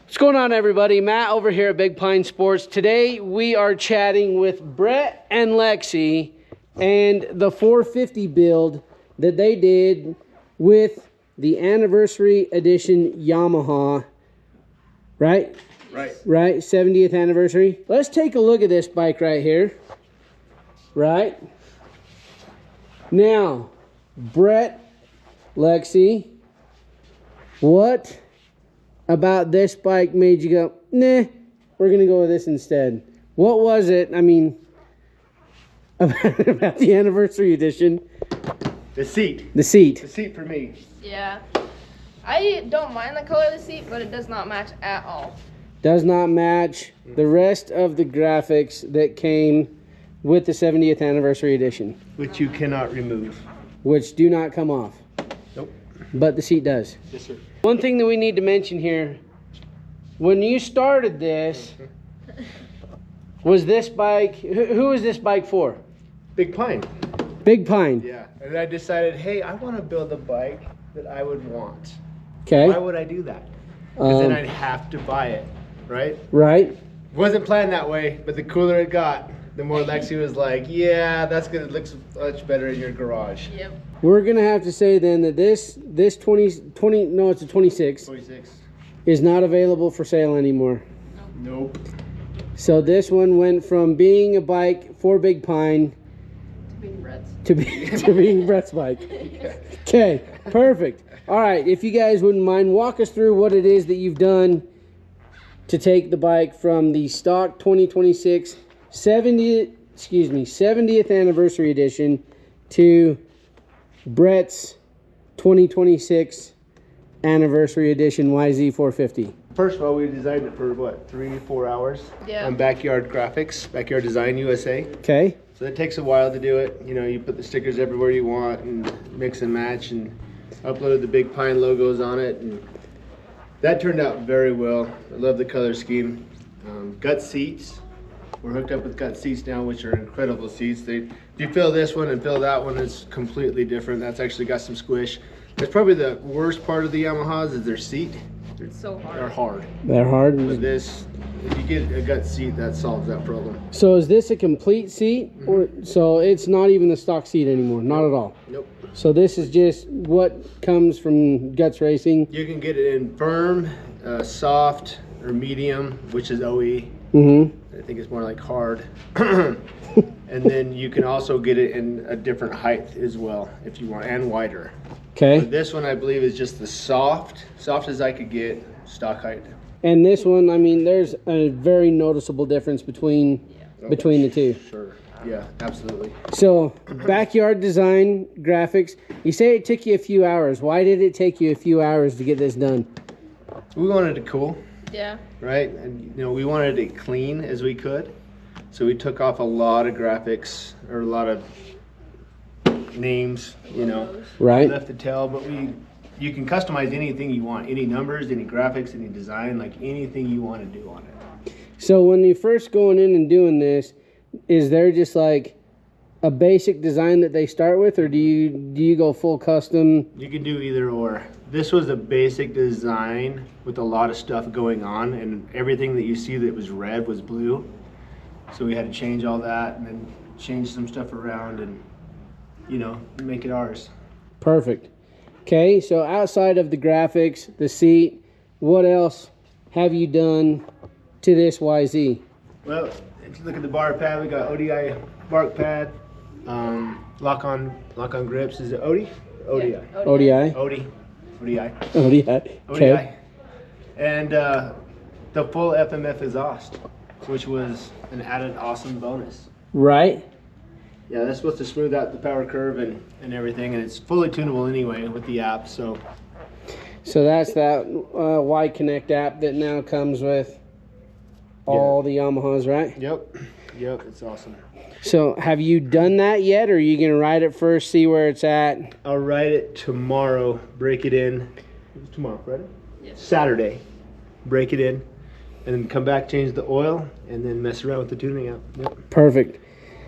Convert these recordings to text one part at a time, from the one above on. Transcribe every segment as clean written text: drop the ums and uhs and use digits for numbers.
What's going on, everybody? Matt over here at Big Pine Sports. Today we are chatting with Brett and Lexi and the 450 build that they did with the Anniversary Edition Yamaha, right? Right, 70th anniversary. Let's take a look at this bike right here. Right? Now, Brett, Lexi, what about this bike made you go, nah, we're gonna go with this instead? What was it, I mean, about the Anniversary Edition? The seat. The seat. The seat for me. Yeah. I don't mind the color of the seat, but it does not match at all. Does not match the rest of the graphics that came with the 70th Anniversary Edition. Which you cannot remove. Which do not come off. Nope. But the seat does. Yes, sir. One thing that we need to mention here, when you started this, was this bike, who was this bike for? Big Pine. Big Pine. Yeah. And I decided, hey, I want to build a bike that I would want. Okay. Why would I do that? Because then I'd have to buy it, right? Right. Wasn't planned that way, but the cooler it got, the more Lexi was like, yeah, that's gonna look much better in your garage. Yep. We're gonna have to say then that this 20 no, it's a 26 is not available for sale anymore. Nope. So this one went from being a bike for Big Pine Being Brett's. to being Brett's bike. Okay, perfect. All right, if you guys wouldn't mind, walk us through what it is that you've done to take the bike from the stock 2026 70th Anniversary Edition to Brett's 2026 Anniversary Edition YZ450. First of all, we designed it for what, 3-4 hours? Yeah. On Backyard Graphics, Backyard Design USA. Okay. So it takes a while to do it. You know, you put the stickers everywhere you want and mix and match, and uploaded the Big Pine logos on it, and that turned out very well. I love the color scheme. Gut seats. We're hooked up with gut seats now, which are incredible seats. If you feel this one and feel that one, it's completely different. That's actually got some squish. That's probably the worst part of the Yamahas is their seat. It's so hard. They're hard. They're hard. But this, if you get a gut seat, that solves that problem. So is this a complete seat? Or so it's not even the stock seat anymore? Not at all? Nope. So this is just what comes from Guts Racing? You can get it in firm, soft, or medium, which is OE. Mm-hmm. I think it's more like hard. And then you can also get it in a different height as well, if you want, and wider. Okay. But this one, I believe, is just the soft as I could get, stock height. And this one, I mean, there's a very noticeable difference between the two. Sure. Yeah, absolutely. So, Backyard Design Graphics, you say it took you a few hours. Why did it take you a few hours to get this done? We wanted it cool, Yeah. right? And you know, we wanted it clean as we could. So we took off a lot of graphics, or a lot of names, you know. Right. Left to tell, but you can customize anything you want, any numbers, any graphics, any design, like anything you want to do on it. So when you're first going in and doing this, is there just like a basic design that they start with, or do you go full custom? You can do either or. This was a basic design with a lot of stuff going on, and everything that you see that was red was blue. So we had to change all that and then change some stuff around and, you know, make it ours. Perfect. Okay, so outside of the graphics, the seat, what else have you done to this YZ? Well, if you look at the bar pad, we got ODI bark pad, lock on grips. Is it ODI? ODI. Yeah. ODI? ODI. ODI. ODI. Okay. ODI. And the full FMF exhaust, which was an added awesome bonus. Right. Yeah, that's supposed to smooth out the power curve and everything, and it's fully tunable anyway with the app. So that's that Y Connect app that now comes with all the Yamahas, right? Yep, it's awesome. So have you done that yet, or are you going to ride it first, see where it's at? I'll ride it tomorrow, break it in. It's tomorrow, Friday? Yes. Saturday, break it in, and then come back, change the oil, and then mess around with the tuning app. Yep. Perfect.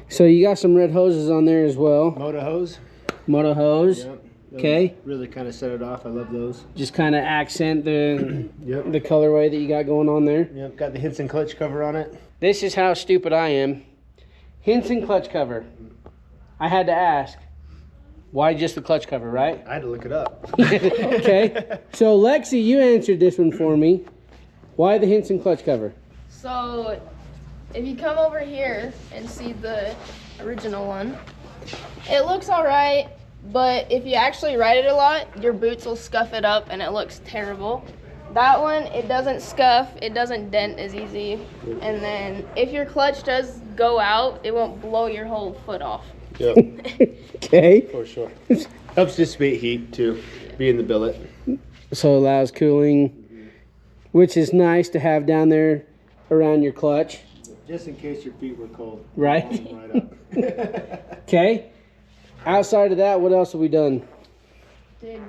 So you got some red hoses on there as well. Moto hose. Moto hose. Yep. Okay. Really kind of set it off. I love those. Just kind of accent the Yep. the colorway that you got going on there. Yep. Got the Hinson clutch cover on it. This is how stupid I am. Hinson clutch cover. I had to ask, why just the clutch cover, right? I had to look it up. Okay. So Lexi, you answered this one for me. Why the Hinson clutch cover? So, if you come over here and see the original one, it looks alright, but if you actually ride it a lot, your boots will scuff it up and it looks terrible. That one, it doesn't scuff, it doesn't dent as easy, and then if your clutch does go out, it won't blow your whole foot off. Yep. Okay. For sure. Helps dissipate heat too, being the billet. So it allows cooling, which is nice to have down there around your clutch. Just in case your feet were cold. Right. Right up. Okay. Outside of that, what else have we done? Did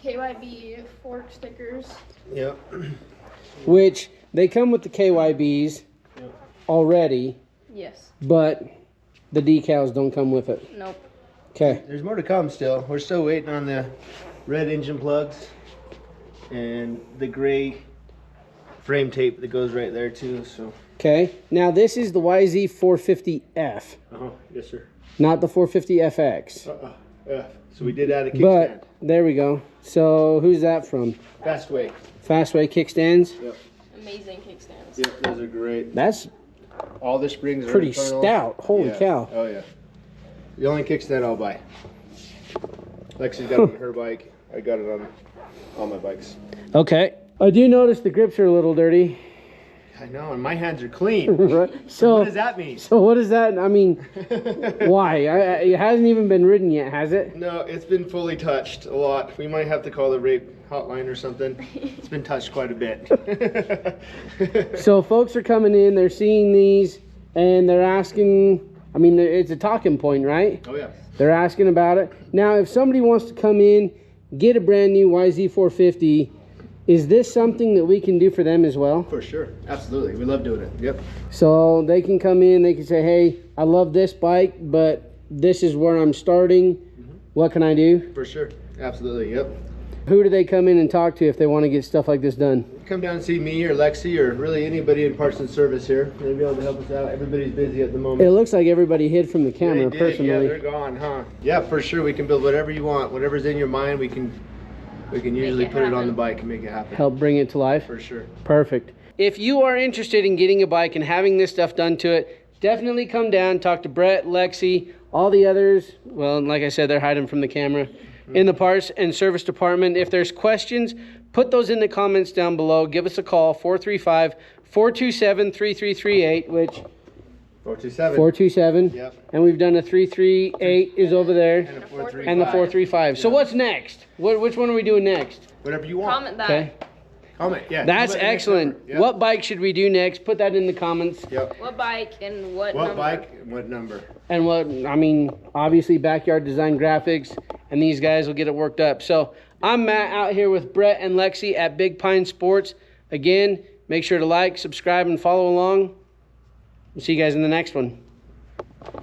KYB fork stickers. Yep. Which they come with the KYBs Yep. already, Yes. but the decals don't come with it. Nope. Okay. There's more to come still. We're still waiting on the red engine plugs and the gray frame tape that goes right there too. So. Okay. Now this is the YZ450F, Yes, sir. not the 450FX. Yeah. So we did add a kickstand. But there we go. So who's that from? Fastway. Fastway kickstands. Yep. Amazing kickstands. Yep. Those are great. That's All the springs are pretty internal. stout. Holy Yeah. cow. Oh yeah. The only kickstand I'll buy. Lexi's got it on her bike. I got it on all my bikes. Okay. I do notice the grips are a little dirty. I know, and my hands are clean. Right. So What does that mean? So what is that? I mean, why? It hasn't even been ridden yet, has it? No, it's been fully touched a lot. We might have to call the rape hotline or something. It's been touched quite a bit. So folks are coming in, they're seeing these, and they're asking, I mean, it's a talking point, right? Oh yeah. They're asking about it. Now, if somebody wants to come in, get a brand new YZ450, is this something that we can do for them as well? For sure. Absolutely. We love doing it. Yep. So they can come in, they can say, hey, I love this bike, but this is where I'm starting. What can I do? For sure. Absolutely. Yep. Who do they come in and talk to if they want to get stuff like this done? Come down and see me or Lexi or really anybody in parts and service here. They'll be able to help us out. Everybody's busy at the moment. It looks like everybody hid from the camera, They did. personally. Yeah, they're gone, huh? Yeah, for sure. We can build whatever you want. Whatever's in your mind, we can usually it put it on happen. the bike and make it happen. Help bring it to life. For sure. Perfect. If you are interested in getting a bike and having this stuff done to it, definitely come down, talk to Brett, Lexi, all the others. Well, like I said, they're hiding from the camera. In the parts and service department. If there's questions, put those in the comments down below. Give us a call, 435-427-3338, which 427. 427. Yep. And we've done a 338 is over there. And a 435. And the 435. So what's next? Which one are we doing next? Whatever you want. Comment that. Okay. Comment. Yeah. That's comment in the excellent. number. Yep. What bike should we do next? Put that in the comments. Yep. What bike and what What number? bike and what number? And what, I mean, obviously Backyard Design Graphics, and these guys will get it worked up. So I'm Matt out here with Brett and Lexi at Big Pine Sports. Again, make sure to like, subscribe, and follow along. We'll see you guys in the next one.